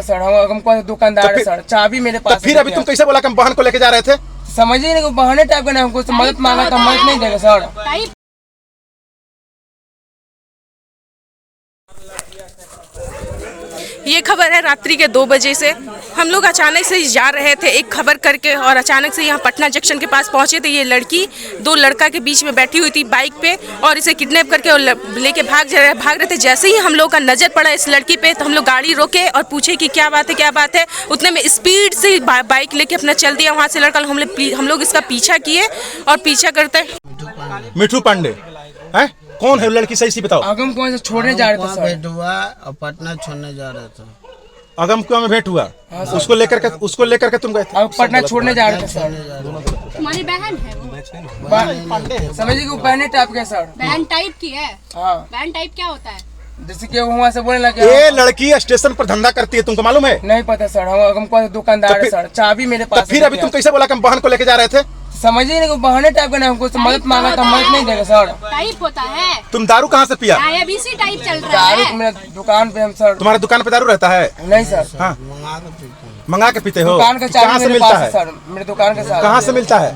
पता सर, हमको दुकानदार है सर, चाबी मेरे पास। फिर अभी तुम कैसे बोला कि हम बहन को लेके जा रहे थे? समझिए नहीं, बहाने टाइप का, हमको मदद मांगा था, मदद नहीं देगा सर। ये खबर है रात्रि के 2 बजे से। हम लोग अचानक से जा रहे थे एक खबर करके और अचानक से यहाँ पटना जंक्शन के पास पहुँचे थे। ये लड़की 2 लड़का के बीच में बैठी हुई थी बाइक पे और इसे किडनैप करके और लेके भाग रहे थे। जैसे ही हम लोग का नज़र पड़ा इस लड़की पे तो हम लोग गाड़ी रोके और पूछे कि क्या बात है। उतने में स्पीड से बाइक लेके अपना चल दिया वहाँ से लड़का। हम लोग इसका पीछा किए और पीछा करते। मिठू पांडे है कौन है लड़की? सही बताओ। अगम कुआं से छोड़ने जा रहे थे सर। भेंट हुआ और पटना छोड़ने जा रहे थे। अगम कुआं में भेंट हुआ। हाँ, उसको लेकर के तुम गए थे? अब पटना छोड़ने जा रहे थे सर। तुम्हारी बहन है वो? समझिए कि वो बहन टाइप के सर। बहन टाइप की है? हाँ। बहन टाइप क्या होता है? जैसे कि वहाँ से बोलने लगे ये लड़की स्टेशन पर धंधा करती है, तुमको मालूम है? नहीं पता सर, हमको दुकानदार है सर, चाबी मेरे पास। फिर अभी तुम कैसे बोला कि हम बहन को लेके जा रहे थे? समझिए नहीं, बहाने टाइप का, हमको मदद मांगा था, मदद नहीं देगा सर। टाइप होता है। तुम दारू कहाँ से पिया? डायबिटीज टाइप चल रहा दारू है। मेरे दुकान पे हम सर। तुम्हारे दुकान पे दारू रहता है? नहीं सर। हाँ, मंगा के पीते हो? दुकान का कहाँ चाबी से मेरे मिलता पास है सर, मेरे दुकान का चाबी। कहाँ से मिलता है?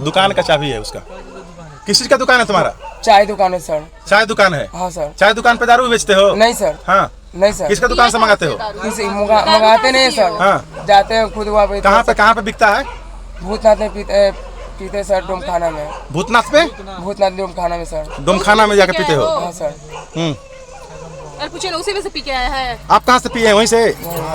दुकान का चाबी है उसका? किस चीज का दुकान है तुम्हारा? चाय दुकान है सर। चाय दुकान है? हाँ सर। चाय दुकान पे दारू बेचते हो? नहीं सर। हाँ, नहीं सर। किसका दुकान से मंगाते हो? किसी मंगाते नहीं सर। हाँ, जाते हैं खुद वहाँ पे। कहाँ पे बिकता है? भूतनाथ में पीते सर, डोमखाना में। भूतनाथ पे? भूतनाथ डोमखाना में सर। डोमखाना में जाके पीते हो? हाँ सर। और पूछे उसी में से पी के आया है। आप कहाँ से पिए हैं? वहीं से?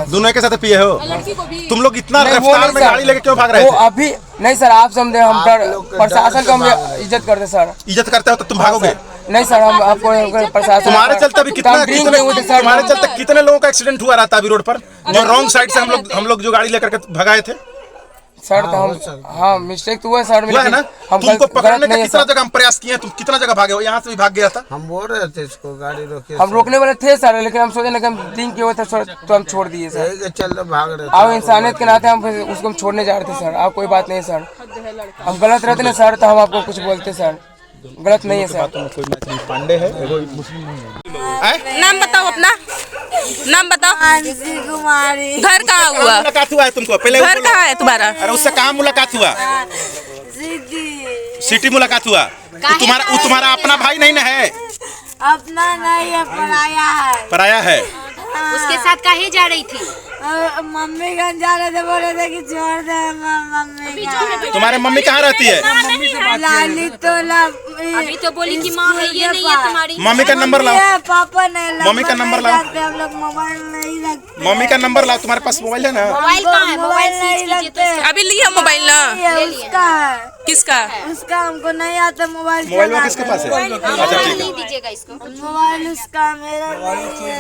दोनों के साथ पिए हो? लड़की को भी। तुम लोग इतना रफ्तार में गाड़ी लेके क्यों भाग रहे थे? अभी नहीं सर, आप समझे, हम प्रशासन का हम इज्जत करते सर। इज्जत करते हो तो तुम भागोगे? नहीं सर, हम आपको प्रशासन। तुम्हारे चलते अभी तुम्हारे चलते कितने लोगों का एक्सीडेंट हुआ रहता है अभी रोड पर, जो रॉन्ग साइड से हम लोग जो गाड़ी लेकर के भगाए थे सर। तो हम, हाँ मिस्टेक तो हुआ है सर। हुआ है ना? तुमको पकड़ने का कितना जगह हम प्रयास किए, तुम कितना जगह भागे हो? यहाँ से भी भाग गया था। हम बोल रहे थे इसको गाड़ी रोके। हम रोकने वाले थे सर, लेकिन हम सोचे ना कि हम ड्रिंक किए हुए थे सर, तो हम छोड़ दिए सर। चल भाग रहे थे। अब इंसानियत के नाते हम उसको हम छोड़ने जा रहे थे सर। आप कोई बात नहीं सर, हम गलत रहते ना सर तो हम आपको कुछ बोलते सर, गलत नहीं है सर। पांडे है? नाम बताओ अपना, नाम बताओ। मानसी कुमारी। घर कहाँ हुआ? मुलाकात हुआ है तुमको? पहले घर कहाँ है तुम्हारा? अरे उससे कहाँ मुलाकात हुआ? सिटी मुलाकात हुआ? तुम्हारा अपना भाई नहीं ना है? अपना नहीं है, पराया है। पराया है? उसके साथ काहे जा रही थी? मम्मी गंज जा रहे थे, बोले थे कि छोड़ दे मम्मी। तुम्हारे मम्मी कहाँ रहती है? लाली तोला। अभी तो बोली कि माँ है, ये नहीं है तुम्हारी। मम्मी का नंबर लाओ। पापा नहीं, मम्मी का नंबर लाओ। हम लोग मोबाइल नहीं रखते। मम्मी का नंबर लाओ। तुम्हारे पास मोबाइल है ना? मोबाइल कहाँ है? मोबाइल नहीं रखते। अभी लिया मोबाइल ना? उसका है। किसका? उसका हमको नहीं आता मोबाइल। मोबाइल किसके पास है? अच्छा ठीक है। नहीं दीजिएगा इसको। मोबाइल उसका, मेरा नहीं है।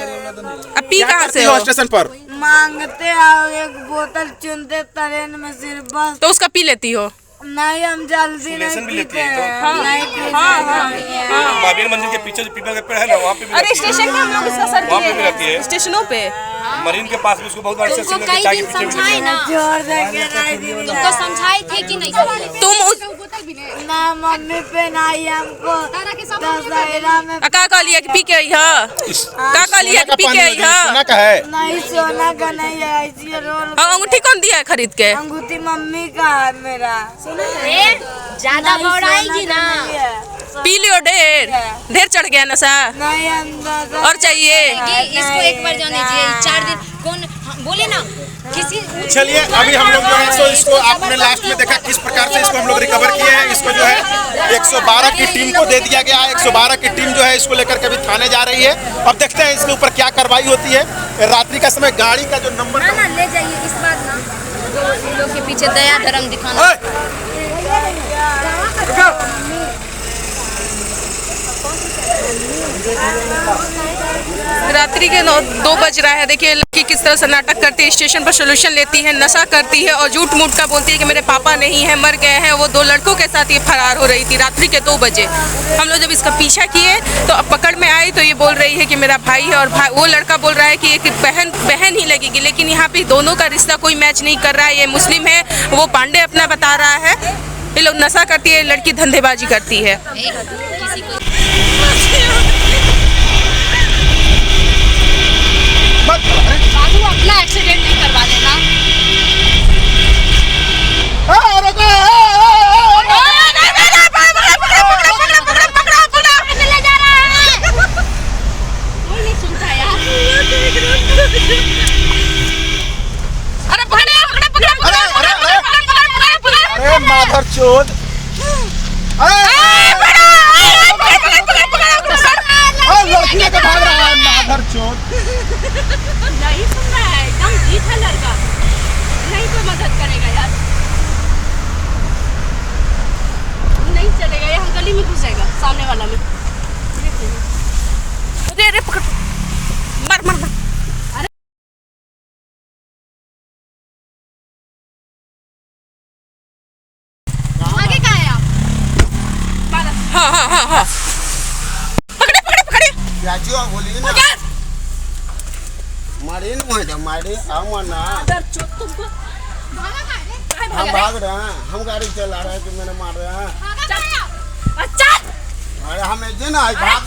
अब पी कहाँ से हो? स्टेशन पर मांगते आओ, एक बोतल चुनते ट्रेन में सिर्फ बस। तो उसका पी लेती हो? नहीं, हम जल्दी नहीं पीते हैं। महावीर मंदिर के पीछे जो पीपल का पेड़ है ना, वहाँ पे भी अरे स्टेशन पे हम लोग इसका सर वहाँ पे भी रहती है। स्टेशनों पे मरीन के पास भी उसको बहुत बार से तुमको कई दिन समझाए ना, छोड़ देंगे नहीं दीदी। तुमको समझाए थे कि नहीं समझाए? तुम ना मम्मी पे नहीं हमको दशहरा में का लिया कि पी के आई है? का लिया कि पी के आई है? सोना का है? नहीं, सोना का नहीं है, ऐसी रोल। अंगूठी कौन दिया है खरीद के? अंगूठी मम्मी का है मेरा। ज्यादा बौड़ाएगी ना। पी लियो ढेर चढ़ गया नशा। नहीं, अंदर और चाहिए? इसको एक बार जाने दीजिए, 4 दिन कौन बोले ना किसी। चलिए अभी हम लोग जो है सो इसको आपने लास्ट में देखा किस प्रकार से इसको हम लोग रिकवर किए हैं। इसको जो है 112 की टीम को दे दिया गया है। 112 की टीम जो है इसको लेकर के अभी थाने जा रही है। अब देखते हैं इसके ऊपर क्या कार्रवाई होती है। रात्रि का समय गाड़ी का जो नंबर ना ले जाइए इस बात ना, लोग के पीछे दया धर्म दिखाना। रात्रि के 2 बज रहा है। देखिए लड़की किस तरह से नाटक करती है, स्टेशन पर सोल्यूशन लेती है, नशा करती है और झूठ मूठ का बोलती है कि मेरे पापा नहीं है, मर गए हैं। वो 2 लड़कों के साथ ये फरार हो रही थी रात्रि के 2 बजे। हम लोग जब इसका पीछा किए तो अब पकड़ में आई तो ये बोल रही है कि मेरा भाई है और वो लड़का बोल रहा है कि एक बहन ही लगेगी। लेकिन यहाँ पे दोनों का रिश्ता कोई मैच नहीं कर रहा है। ये मुस्लिम है, वो पांडे अपना बता रहा है। ये लोग नशा करती है, लड़की धंधेबाजी करती है। मत चोद लड़की लेके भाग रहा है माधर चोद। नहीं सुन रहा है, एकदम जीत है लड़का, नहीं कोई मदद करेगा यार, नहीं चलेगा, ये हम गली में घुसेगा सामने वाला में। अरे पकड़, मार मार मार। आगे कहाँ है आप? हाँ हाँ हाँ हाँ, पकड़े पकड़े पकड़े। याची बोली ना मारी ना मुझे मारी आमना तुमको हम भाग रहे हैं, हम गाड़ी चला रहे हैं कि मैंने मार रहे हैं। अच्छा अरे हमें जे ना भाग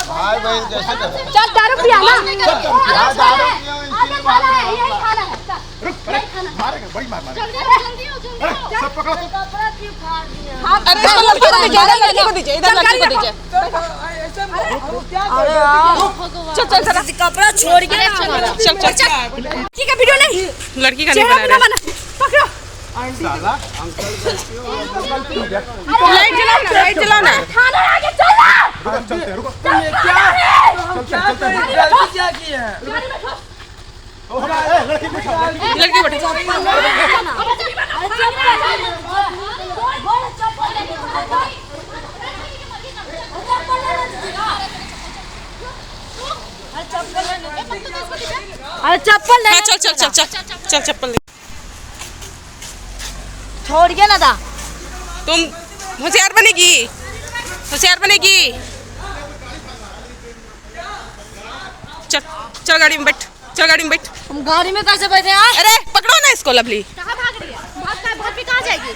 भाई बहन कैसे कर चल दारू पिया ना, बड़ी मार अरे इसको लड़की को दीजिए, इधर लड़की को दीजिए, इधर लड़की को दीजिए। चल चल चल, कपड़ा छोड़ के चल चल चल। ठीक है, वीडियो नहीं, लड़की का नहीं बना रहा। पकड़ो लाइट जलाओ ना, लाइट जलाओ ना। थाना आगे चलो, चलते रुको क्या किया है? लड़की बैठो लड़की बैठो। अरे चप्पल हाँ चल चल चल चल चल, चप्पल ले। छोड़िए ना दा, तुम होशियार बनेगी, होशियार बनेगी। चल चल गाड़ी में बैठ, चल गाड़ी में बैठ। हम गाड़ी में कैसे बैठे हैं? अरे पकड़ो ना इसको लवली। कहाँ भाग रही है? भाग के कहाँ जाएगी?